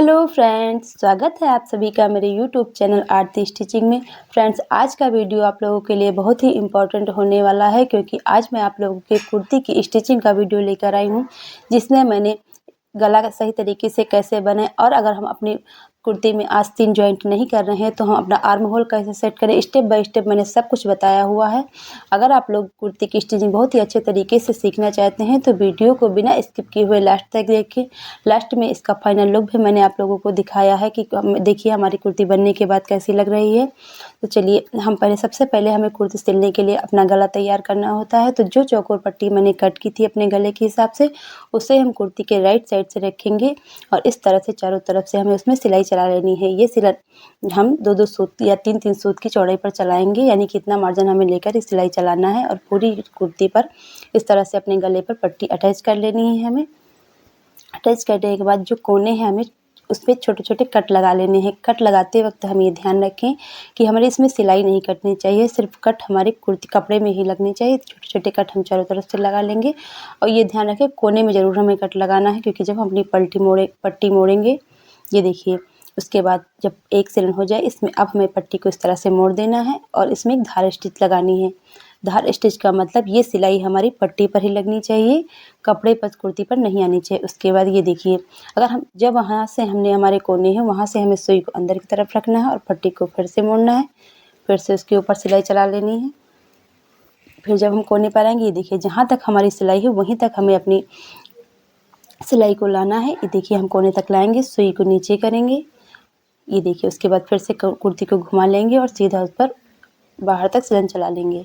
Hello friends, स्वागत है आप सभी का मेरे यूट्यूब चैनल आरती स्टिचिंग में। फ्रेंड्स, आज का वीडियो आप लोगों के लिए बहुत ही इम्पोर्टेंट होने वाला है, क्योंकि आज मैं आप लोगों के कुर्ती की स्टिचिंग का वीडियो लेकर आई हूँ, जिसमें मैंने गला का सही तरीके से कैसे बने, और अगर हम अपनी कुर्ती में आस्तीन जॉइंट नहीं कर रहे हैं तो हम अपना आर्म होल कैसे सेट करें, स्टेप बाय स्टेप मैंने सब कुछ बताया हुआ है। अगर आप लोग कुर्ती की स्टिचिंग बहुत ही अच्छे तरीके से सीखना चाहते हैं तो वीडियो को बिना स्किप किए हुए लास्ट तक देखिए। लास्ट में इसका फाइनल लुक भी मैंने आप लोगों को दिखाया है कि देखिए हमारी कुर्ती बनने के बाद कैसी लग रही है। तो चलिए, हम सबसे पहले हमें कुर्ती सिलने के लिए अपना गला तैयार करना होता है। तो जो चौकोर पट्टी मैंने कट की थी अपने गले के हिसाब से, उसे हम कुर्ती के राइट साइड से रखेंगे और इस तरह से चारों तरफ से हमें उसमें सिलाई चला लेनी है। ये सिलाई हम 2-2 सूत या 3-3 सूत की चौड़ाई पर चलाएंगे, यानी कि इतना मार्जिन हमें लेकर इस सिलाई चलाना है। और पूरी कुर्ती पर इस तरह से अपने गले पर पट्टी अटैच कर लेनी है हमें। अटैच करने के बाद जो कोने हैं हमें उसमें छोटे-छोटे कट लगा लेने हैं। कट लगाते वक्त हम ये ध्यान रखें कि हमारे इसमें सिलाई नहीं कटनी चाहिए, सिर्फ कट हमारी कुर्ती कपड़े में ही लगनी चाहिए। छोटे-छोटे कट हम चारों तरफ से लगा लेंगे और ये ध्यान रखें कोने में ज़रूर हमें कट लगाना है, क्योंकि जब हम अपनी पट्टी मोड़ेंगे, ये देखिए, उसके बाद जब एक सिलन हो जाए इसमें अब हमें पट्टी को इस तरह से मोड़ देना है और इसमें एक धार स्टिच लगानी है। धार स्टिच का मतलब ये सिलाई हमारी पट्टी पर ही लगनी चाहिए, कपड़े पर कुर्ती पर नहीं आनी चाहिए। उसके बाद ये देखिए, अगर हम जब वहाँ से हमने हमारे कोने हैं वहाँ से हमें सुई को अंदर की तरफ रखना है और पट्टी को फिर से मोड़ना है, फिर से उसके ऊपर सिलाई चला लेनी है। फिर जब हम कोने पर आएंगे, ये देखिए जहाँ तक हमारी सिलाई है वहीं तक हमें अपनी सिलाई को लाना है। ये देखिए हम कोने तक लाएंगे, सुई को नीचे करेंगे, ये देखिए उसके बाद फिर से कुर्ती को घुमा लेंगे और सीधा उस पर बाहर तक सिलन चला लेंगे।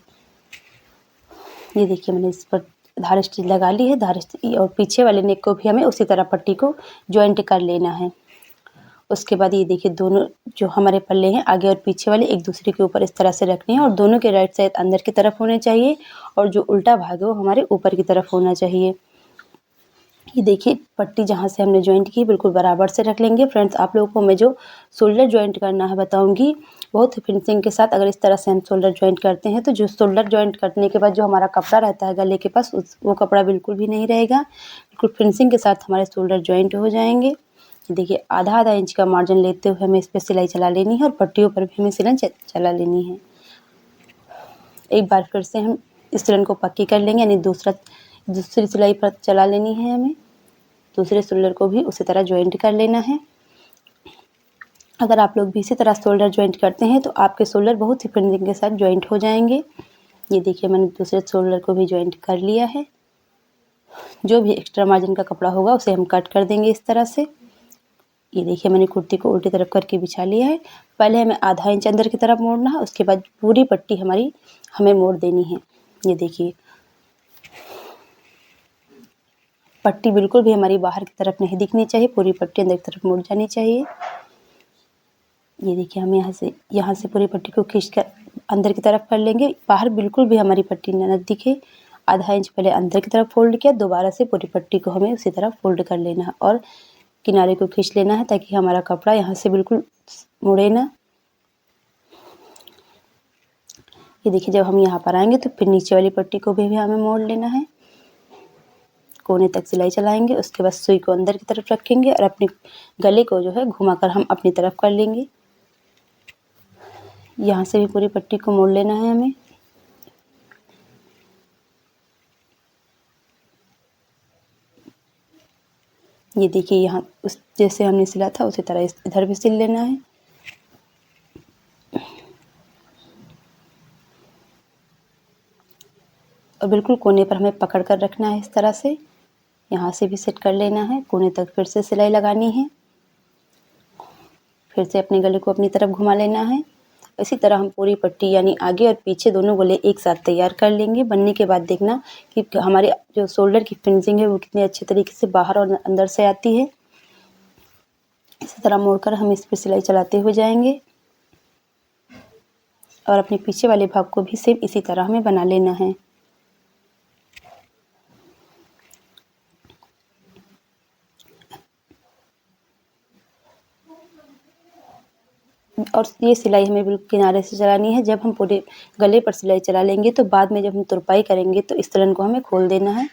ये देखिए मैंने इस पर धार स्टिच लगा ली है। धार स्टिच और पीछे वाले नेक को भी हमें उसी तरह पट्टी को जॉइंट कर लेना है। उसके बाद ये देखिए दोनों जो हमारे पल्ले हैं आगे और पीछे वाले एक दूसरे के ऊपर इस तरह से रखने हैं और दोनों के राइट साइड अंदर की तरफ होने चाहिए और जो उल्टा भाग है वो हमारे ऊपर की तरफ होना चाहिए। ये देखिए पट्टी जहाँ से हमने जॉइंट की बिल्कुल बराबर से रख लेंगे। फ्रेंड्स, आप लोगों को मैं जो शोल्डर जॉइंट करना है बताऊंगी बहुत ही फिनिशिंग के साथ। अगर इस तरह से हम शोल्डर जॉइंट करते हैं तो जो शोल्डर जॉइंट करने के बाद जो हमारा कपड़ा रहता है गले के पास वो कपड़ा बिल्कुल भी नहीं रहेगा। बिल्कुल फिनिशिंग के साथ हमारे शोल्डर जॉइंट हो जाएंगे। देखिए आधा इंच का मार्जिन लेते हुए हमें इस पर सिलाई चला लेनी है और पट्टियों पर भी हमें सिलाई चला लेनी है। एक बार फिर से हम इस सिलन को पक्की कर लेंगे, यानी दूसरी सिलाई पर चला लेनी है हमें। दूसरे शोल्डर को भी उसी तरह जॉइंट कर लेना है। अगर आप लोग भी इसी तरह शोल्डर जॉइंट करते हैं तो आपके शोल्डर बहुत ही फिनिशिंग के साथ जॉइंट हो जाएंगे। ये देखिए मैंने दूसरे शोल्डर को भी जॉइंट कर लिया है। जो भी एक्स्ट्रा मार्जिन का कपड़ा होगा उसे हम कट कर देंगे इस तरह से। ये देखिए मैंने कुर्ती को उल्टी तरफ करके बिछा लिया है। पहले हमें आधा इंच अंदर की तरफ मोड़ना है, उसके बाद पूरी पट्टी हमें मोड़ देनी है। ये देखिए पट्टी बिल्कुल भी हमारी बाहर की तरफ नहीं दिखनी चाहिए, पूरी पट्टी अंदर की तरफ मुड़ जानी चाहिए। ये देखिए हम यहाँ से पूरी पट्टी को खींचकर अंदर की तरफ कर लेंगे, बाहर बिल्कुल भी हमारी पट्टी न दिखे। आधा इंच पहले अंदर की तरफ फोल्ड किया, दोबारा से पूरी पट्टी को हमें उसी तरफ फोल्ड कर लेना है और किनारे को खींच लेना है ताकि हमारा कपड़ा यहाँ से बिल्कुल मुड़े ना। ये देखिए जब हम यहाँ पर आएंगे तो फिर नीचे वाली पट्टी को भी हमें मोड़ लेना है। कोने तक सिलाई चलाएंगे, उसके बाद सुई को अंदर की तरफ रखेंगे और अपने गले को जो है घुमाकर हम अपनी तरफ कर लेंगे। यहाँ से भी पूरी पट्टी को मोड़ लेना है हमें। ये देखिए यहाँ उस जैसे हमने सिला था उसी तरह इधर भी सिल लेना है। और बिल्कुल कोने पर हमें पकड़ कर रखना है इस तरह से। यहाँ से भी सेट कर लेना है, कोने तक फिर से सिलाई लगानी है, फिर से अपने गले को अपनी तरफ घुमा लेना है। इसी तरह हम पूरी पट्टी यानी आगे और पीछे दोनों गले एक साथ तैयार कर लेंगे। बनने के बाद देखना कि हमारे जो शोल्डर की फिनिशिंग है वो कितने अच्छे तरीके से बाहर और अंदर से आती है। इसी तरह मोड़कर हम इस पर सिलाई चलाते हुए जाएंगे और अपने पीछे वाले भाग को भी सेम इसी तरह हमें बना लेना है। और ये सिलाई हमें बिल्कुल किनारे से चलानी है। जब हम पूरे गले पर सिलाई चला लेंगे तो बाद में जब हम तुरपाई करेंगे तो इस सिलन को हमें खोल देना है।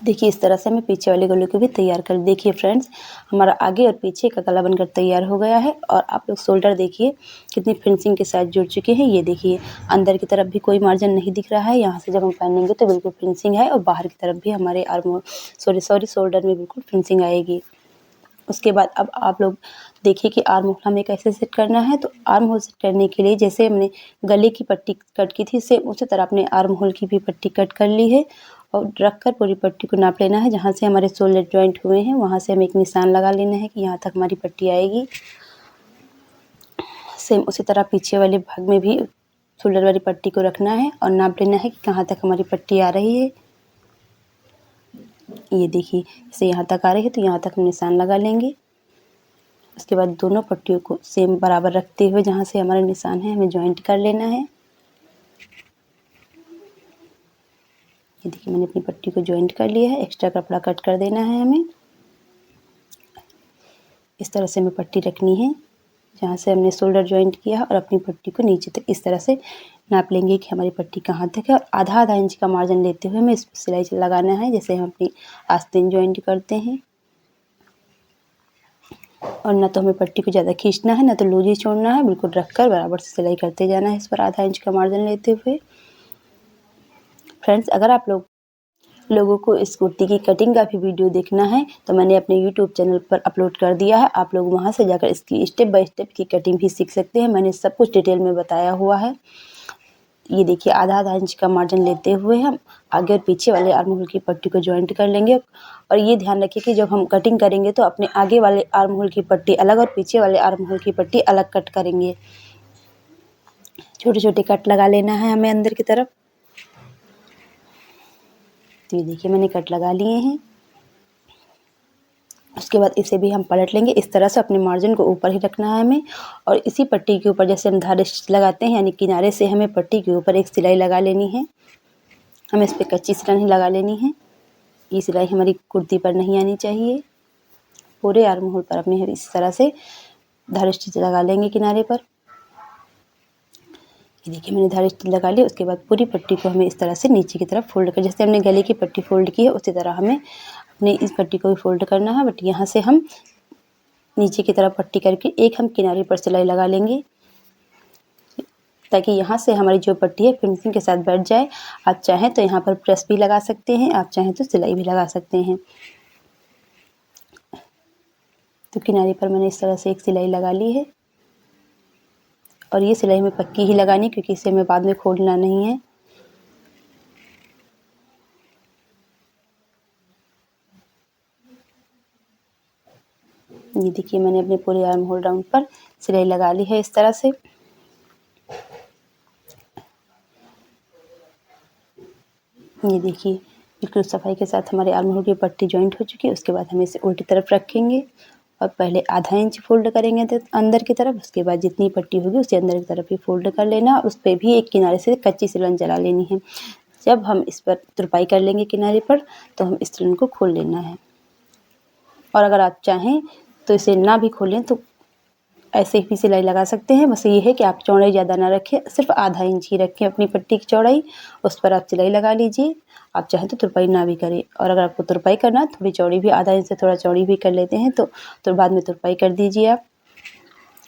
देखिए इस तरह से हमें पीछे वाले गले को भी तैयार कर। देखिए फ्रेंड्स, हमारा आगे और पीछे का गला बनकर तैयार हो गया है। और आप लोग शोल्डर देखिए कितनी फिनिशिंग के साथ जुड़ चुके हैं। ये देखिए अंदर की तरफ भी कोई मार्जिन नहीं दिख रहा है। यहाँ से जब हम पहनेंगे तो बिल्कुल फिनिशिंग है, और बाहर की तरफ भी हमारे आर्म शोल्डर में बिल्कुल फिनिशिंग आएगी। उसके बाद अब आप लोग देखिए कि आर्म होल हमें कैसे सेट करना है। तो आर्म होल सेट करने के लिए जैसे हमने गले की पट्टी कट की थी, सेम उसी तरह अपने आर्म होल की भी पट्टी कट कर ली है। और रखकर पूरी पट्टी को नाप लेना है। जहाँ से हमारे शोल्डर जॉइंट हुए हैं वहाँ से हमें एक निशान लगा लेना है कि यहाँ तक हमारी पट्टी आएगी। सेम उसी तरह पीछे वाले भाग में भी शोल्डर वाली पट्टी को रखना है और नाप लेना है कि कहाँ तक हमारी पट्टी आ रही है। ये देखिए इसे यहाँ तक आ रही है तो यहाँ तक हम निशान लगा लेंगे। उसके बाद दोनों पट्टियों को सेम बराबर रखते हुए जहाँ से हमारा निशान है हमें जॉइंट कर लेना है। ये देखिए मैंने अपनी पट्टी को जॉइंट कर लिया है। एक्स्ट्रा कपड़ा कट कर देना है हमें। इस तरह से हमें पट्टी रखनी है जहाँ से हमने शोल्डर जॉइंट किया है, और अपनी पट्टी को नीचे तक इस तरह से नाप लेंगे कि हमारी पट्टी कहाँ तक है। और आधा आधा इंच का मार्जिन लेते हुए हमें इस पर सिलाई लगाना है, जैसे हम अपनी आस्तीन जॉइंट करते हैं। और ना तो हमें पट्टी को ज़्यादा खींचना है, ना तो लूज ही छोड़ना है। बिल्कुल रखकर बराबर से सिलाई करते जाना है इस पर आधा इंच का मार्जिन लेते हुए। फ्रेंड्स, अगर आप लोगों को इस कुर्ती की कटिंग का भी वीडियो देखना है तो मैंने अपने यूट्यूब चैनल पर अपलोड कर दिया है। आप लोग वहां से जाकर इसकी स्टेप बाय स्टेप की कटिंग भी सीख सकते हैं। मैंने सब कुछ डिटेल में बताया हुआ है। ये देखिए आधा आधा इंच का मार्जिन लेते हुए हम आगे और पीछे वाले आर्म होल की पट्टी को जॉइंट कर लेंगे। और ये ध्यान रखिए कि जब हम कटिंग करेंगे तो अपने आगे वाले आर्म होल की पट्टी अलग और पीछे वाले आर्म होल की पट्टी अलग कट करेंगे। छोटे छोटे कट लगा लेना है हमें अंदर की तरफ। तो ये देखिए मैंने कट लगा लिए हैं। उसके बाद इसे भी हम पलट लेंगे। इस तरह से अपने मार्जिन को ऊपर ही रखना है हमें। और इसी पट्टी के ऊपर जैसे हम धागे लगाते हैं, यानी किनारे से हमें पट्टी के ऊपर एक सिलाई लगा लेनी है। हमें इस पर कच्ची सिलाई लगा लेनी है। ये सिलाई हमारी कुर्ती पर नहीं आनी चाहिए। पूरे आर्म होल पर अपने इस तरह से धागे स्टिच लगा लेंगे किनारे पर। ये देखिए मैंने धागे स्टिच लगा ली। उसके बाद पूरी पट्टी को हमें इस तरह से नीचे की तरफ फोल्ड कर, जैसे हमने गले की पट्टी फोल्ड की है उसी तरह हमें अपने इस पट्टी को भी फोल्ड करना है। बट यहाँ से हम नीचे की तरफ पट्टी करके एक हम किनारे पर सिलाई लगा लेंगे, ताकि यहाँ से हमारी जो पट्टी है फिनिशिंग के साथ बैठ जाए। आप चाहें तो यहाँ पर प्रेस भी लगा सकते हैं, आप चाहें तो सिलाई भी लगा सकते हैं। तो किनारे पर मैंने इस तरह से एक सिलाई लगा ली है। और ये सिलाई हमें पक्की ही लगानी, क्योंकि इसे हमें बाद में खोलना नहीं है। ये देखिए मैंने अपने पूरे आर्म होल राउंड पर सिलाई लगा ली है इस तरह से। ये देखिए बिल्कुल सफाई के साथ हमारे आर्म होल की पट्टी जॉइंट हो चुकी है। उसके बाद हम इसे उल्टी तरफ रखेंगे और पहले आधा इंच फोल्ड करेंगे तो अंदर की तरफ। उसके बाद जितनी पट्टी होगी उसे अंदर की तरफ ही फोल्ड कर लेना। उस पर भी एक किनारे से कच्ची सिलन चला लेनी है। जब हम इस पर तुरपाई कर लेंगे किनारे पर तो हम इस सिलन को खोल लेना है। और अगर आप चाहें तो इसे ना भी खोलें तो ऐसे भी सिलाई लगा सकते हैं। बस ये है कि आप चौड़ाई ज़्यादा ना रखें, सिर्फ आधा इंच ही रखें अपनी पट्टी की चौड़ाई। उस पर आप सिलाई लगा लीजिए। आप चाहें तो तुरपाई ना भी करें। और अगर आपको तुरपाई करना है थोड़ी चौड़ी भी, आधा इंच से थोड़ा चौड़ी भी कर लेते हैं तो बाद में तुरपाई कर दीजिए आप।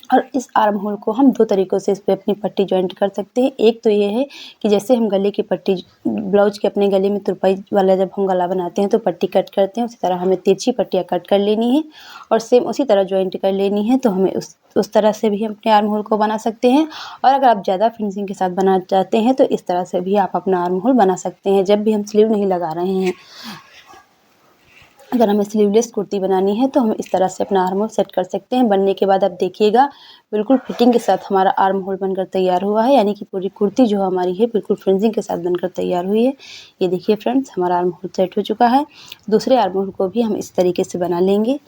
और इस आर्म होल को हम दो तरीक़ों से इस पर अपनी पट्टी जॉइंट कर सकते हैं। एक तो ये है कि जैसे हम गले की पट्टी ब्लाउज के अपने गले में तुरपाई वाला जब हम गला बनाते हैं तो पट्टी कट करते हैं, उसी तरह हमें तिरछी पट्टियाँ कट कर लेनी है और सेम उसी तरह जॉइंट कर लेनी है। तो हमें उस तरह से भी हम अपने आर्म होल को बना सकते हैं। और अगर आप ज़्यादा फिनिशिंग के साथ बनाना चाहते हैं तो इस तरह से भी आप अपना आर्म होल बना सकते हैं, जब भी हम स्लीव नहीं लगा रहे हैं। अगर हमें स्लीवलेस कुर्ती बनानी है तो हम इस तरह से अपना आर्म होल सेट कर सकते हैं। बनने के बाद आप देखिएगा बिल्कुल फिटिंग के साथ हमारा आर्म होल बनकर तैयार हुआ है, यानी कि पूरी कुर्ती जो हमारी है बिल्कुल फिनिशिंग के साथ बनकर तैयार हुई है। ये देखिए फ्रेंड्स, हमारा आर्म होल सेट हो चुका है। दूसरे आर्म होल को भी हम इस तरीके से बना लेंगे।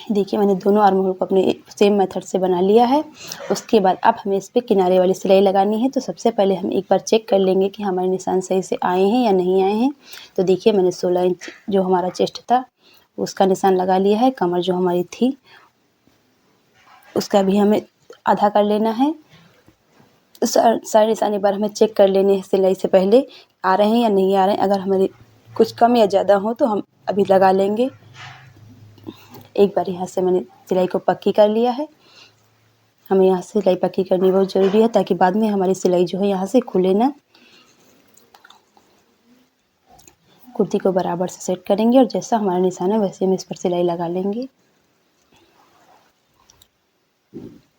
देखिए मैंने दोनों आर्म होल को अपने सेम मेथड से बना लिया है। उसके बाद अब हमें इस पर किनारे वाली सिलाई लगानी है। तो सबसे पहले हम एक बार चेक कर लेंगे कि हमारे निशान सही से आए हैं या नहीं आए हैं। तो देखिए मैंने 16 इंच जो हमारा चेस्ट था उसका निशान लगा लिया है। कमर जो हमारी थी उसका भी हमें आधा कर लेना है। सारे निशान एक बार हमें चेक कर लेने हैं सिलाई से पहले आ रहे हैं या नहीं आ रहे हैं। अगर हमारे कुछ कम या ज़्यादा हो तो हम अभी लगा लेंगे। एक बार यहाँ से मैंने सिलाई को पक्की कर लिया है। हमें यहाँ से सिलाई पक्की करनी बहुत ज़रूरी है ताकि बाद में हमारी सिलाई जो है यहाँ से खुले ना। कुर्ती को बराबर से सेट करेंगे और जैसा हमारा निशान है वैसे हम इस पर सिलाई लगा लेंगे।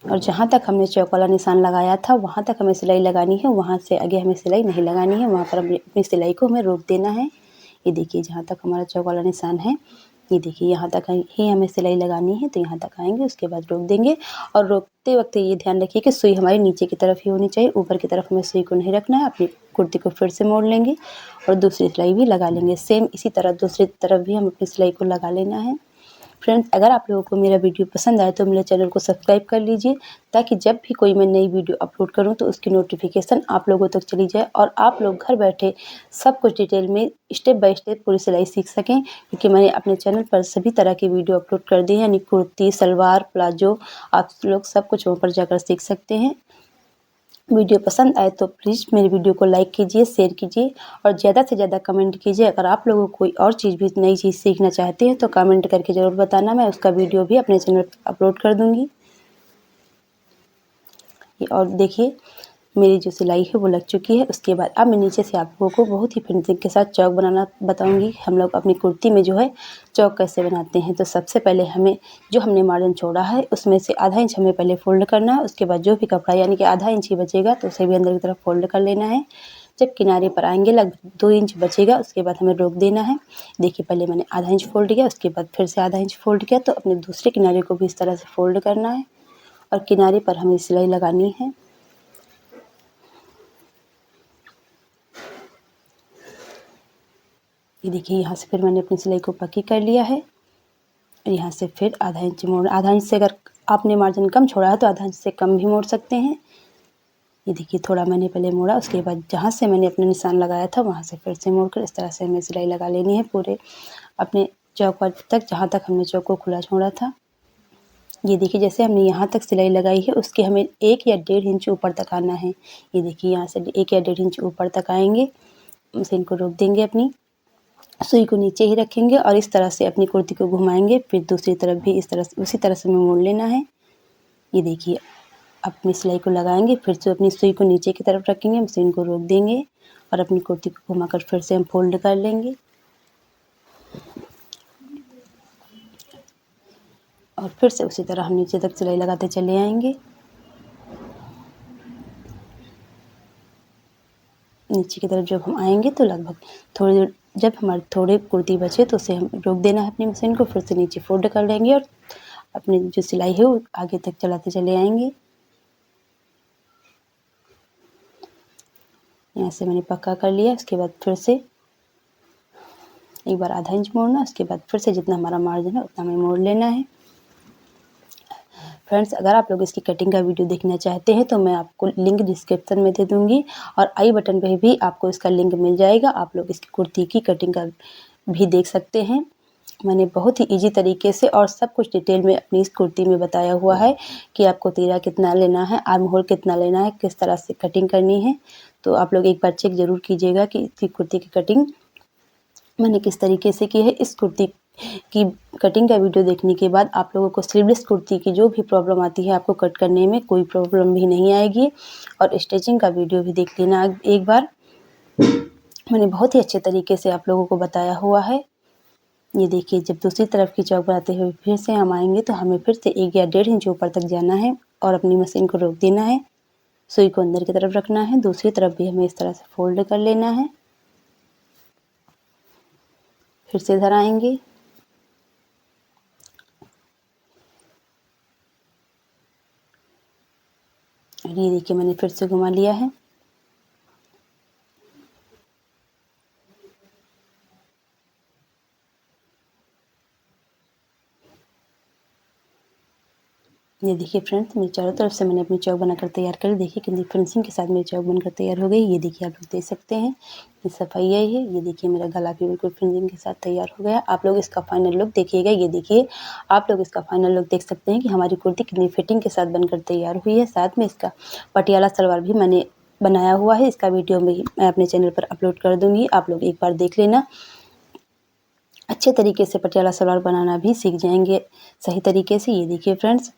और जहाँ तक हमने चौक वाला निशान लगाया था वहाँ तक हमें सिलाई लगानी है, वहाँ से आगे हमें सिलाई नहीं लगानी है। वहाँ पर अपनी सिलाई को हमें रोक देना है। ये देखिए जहाँ तक हमारा चौक वाला निशान है, ये देखिए यहाँ तक ही हमें सिलाई लगानी है। तो यहाँ तक आएंगे, उसके बाद रोक देंगे। और रोकते वक्त ये ध्यान रखिए कि सुई हमारी नीचे की तरफ ही होनी चाहिए, ऊपर की तरफ हमें सुई को नहीं रखना है। अपनी कुर्ती को फिर से मोड़ लेंगे और दूसरी सिलाई भी लगा लेंगे। सेम इसी तरह दूसरी तरफ भी हम अपनी सिलाई को लगा लेना है। फ्रेंड्स, अगर आप लोगों को मेरा वीडियो पसंद आए तो मेरे चैनल को सब्सक्राइब कर लीजिए ताकि जब भी कोई मैं नई वीडियो अपलोड करूं तो उसकी नोटिफिकेशन आप लोगों तक चली जाए और आप लोग घर बैठे सब कुछ डिटेल में स्टेप बाय स्टेप पूरी सिलाई सीख सकें। क्योंकि मैंने अपने चैनल पर सभी तरह की वीडियो अपलोड कर दी है, यानी कुर्ती, सलवार, प्लाजो, आप लोग सब कुछ वहाँ पर जाकर सीख सकते हैं। वीडियो पसंद आए तो प्लीज़ मेरी वीडियो को लाइक कीजिए, शेयर कीजिए और ज़्यादा से ज़्यादा कमेंट कीजिए। अगर आप लोगों को कोई और चीज़ भी नई चीज़ सीखना चाहते हैं तो कमेंट करके ज़रूर बताना, मैं उसका वीडियो भी अपने चैनल पर अपलोड कर दूँगी। और देखिए मेरी जो सिलाई है वो लग चुकी है। उसके बाद अब मैं नीचे से आप लोगों को बहुत ही फिनिशिंग के साथ चौक बनाना बताऊंगी। हम लोग अपनी कुर्ती में जो है चौक कैसे बनाते हैं। तो सबसे पहले हमें जो हमने मार्जिन छोड़ा है उसमें से आधा इंच हमें पहले फोल्ड करना है। उसके बाद जो भी कपड़ा यानी कि आधा इंच ही बचेगा तो उसे भी अंदर की तरफ फोल्ड कर लेना है। जब किनारे पर आएंगे लगभग 2 इंच बचेगा, उसके बाद हमें रोक देना है। देखिए पहले मैंने आधा इंच फोल्ड किया, उसके बाद फिर से आधा इंच फोल्ड किया। तो अपने दूसरे किनारे को भी इस तरह से फोल्ड करना है और किनारे पर हमें सिलाई लगानी है। ये देखिए यहाँ से फिर मैंने अपनी सिलाई को पक्की कर लिया है। यहाँ से फिर आधा इंच मोड़, आधा इंच से अगर आपने मार्जिन कम छोड़ा है तो आधा इंच से कम भी मोड़ सकते हैं। ये देखिए थोड़ा मैंने पहले मोड़ा, उसके बाद जहाँ से मैंने अपना निशान लगाया था वहाँ से फिर से मोड़कर इस तरह से हमें सिलाई लगा लेनी है पूरे अपने चौक तक, जहाँ तक हमने चौक को खुला छोड़ा था। ये देखिए जैसे हमने यहाँ तक सिलाई लगाई है उसके हमें 1 या 1.5 इंच ऊपर तक आना है। ये देखिए यहाँ से 1 या 1.5 इंच ऊपर तक आएंगे। मशीन को रोक देंगे, अपनी सुई को नीचे ही रखेंगे और इस तरह से अपनी कुर्ती को घुमाएंगे। फिर दूसरी तरफ भी इस तरह से उसी तरह से हमें मोड़ लेना है। ये देखिए अपनी सिलाई को लगाएंगे, फिर से अपनी सुई को नीचे की तरफ रखेंगे, मशीन को रोक देंगे और अपनी कुर्ती को घुमाकर फिर से हम फोल्ड कर लेंगे। और फिर से उसी तरह हम नीचे तक सिलाई लगाते चले आएंगे। नीचे की तरफ जब हम आएंगे तो लगभग थोड़ी देर जब हमारे थोड़े कुर्ती बचे तो उसे हम रोक देना है अपनी मशीन को, फिर से नीचे फोल्ड कर लेंगे और अपनी जो सिलाई है वो आगे तक चलाते चले आएंगे। यहाँ से मैंने पक्का कर लिया। उसके बाद फिर से एक बार आधा इंच मोड़ना, उसके बाद फिर से जितना हमारा मार्जिन है उतना हमें मोड़ लेना है। फ्रेंड्स, अगर आप लोग इसकी कटिंग का वीडियो देखना चाहते हैं तो मैं आपको लिंक डिस्क्रिप्शन में दे दूँगी और आई बटन पे भी आपको इसका लिंक मिल जाएगा। आप लोग इसकी कुर्ती की कटिंग का भी देख सकते हैं। मैंने बहुत ही ईजी तरीके से और सब कुछ डिटेल में अपनी इस कुर्ती में बताया हुआ है कि आपको तीरा कितना लेना है, आर्म होल कितना लेना है, किस तरह से कटिंग करनी है। तो आप लोग एक बार चेक ज़रूर कीजिएगा कि इसकी कुर्ती की कटिंग मैंने किस तरीके से की है। इस कुर्ती की कटिंग का वीडियो देखने के बाद आप लोगों को स्लीवलेस कुर्ती की जो भी प्रॉब्लम आती है आपको कट करने में कोई प्रॉब्लम भी नहीं आएगी। और स्टिचिंग का वीडियो भी देख लेना एक बार, मैंने बहुत ही अच्छे तरीके से आप लोगों को बताया हुआ है। ये देखिए जब दूसरी तरफ की चौक बनाते हुए फिर से हम आएंगे तो हमें फिर से 1 या 1.5 इंच ऊपर तक जाना है और अपनी मशीन को रोक देना है। सुई को अंदर की तरफ रखना है, दूसरी तरफ भी हमें इस तरह से फोल्ड कर लेना है। फिर से इधर आएंगे, और ये देखिए मैंने फिर से घुमा लिया है। ये देखिए फ्रेंड्स, मेरी चारों तरफ से मैंने अपनी चौक बनाकर तैयार कर ली। देखिए कितनी फिनिशिंग के साथ मेरी चौक बनकर तैयार हो गई। ये देखिए आप लोग देख सकते हैं ये सफाई आई है। ये देखिए मेरा गला भी बिल्कुल फिनिशिंग के साथ तैयार हो गया। आप लोग इसका फाइनल लुक देखिएगा। ये देखिए आप लोग इसका फाइनल लुक देख सकते हैं कि हमारी कुर्ती कितनी फिटिंग के साथ बनकर तैयार हुई है। साथ में इसका पटियाला सलवार भी मैंने बनाया हुआ है। इसका वीडियो में मैं अपने चैनल पर अपलोड कर दूँगी, आप लोग एक बार देख लेना। अच्छे तरीके से पटियाला सलवार बनाना भी सीख जाएंगे सही तरीके से। ये देखिए फ्रेंड्स,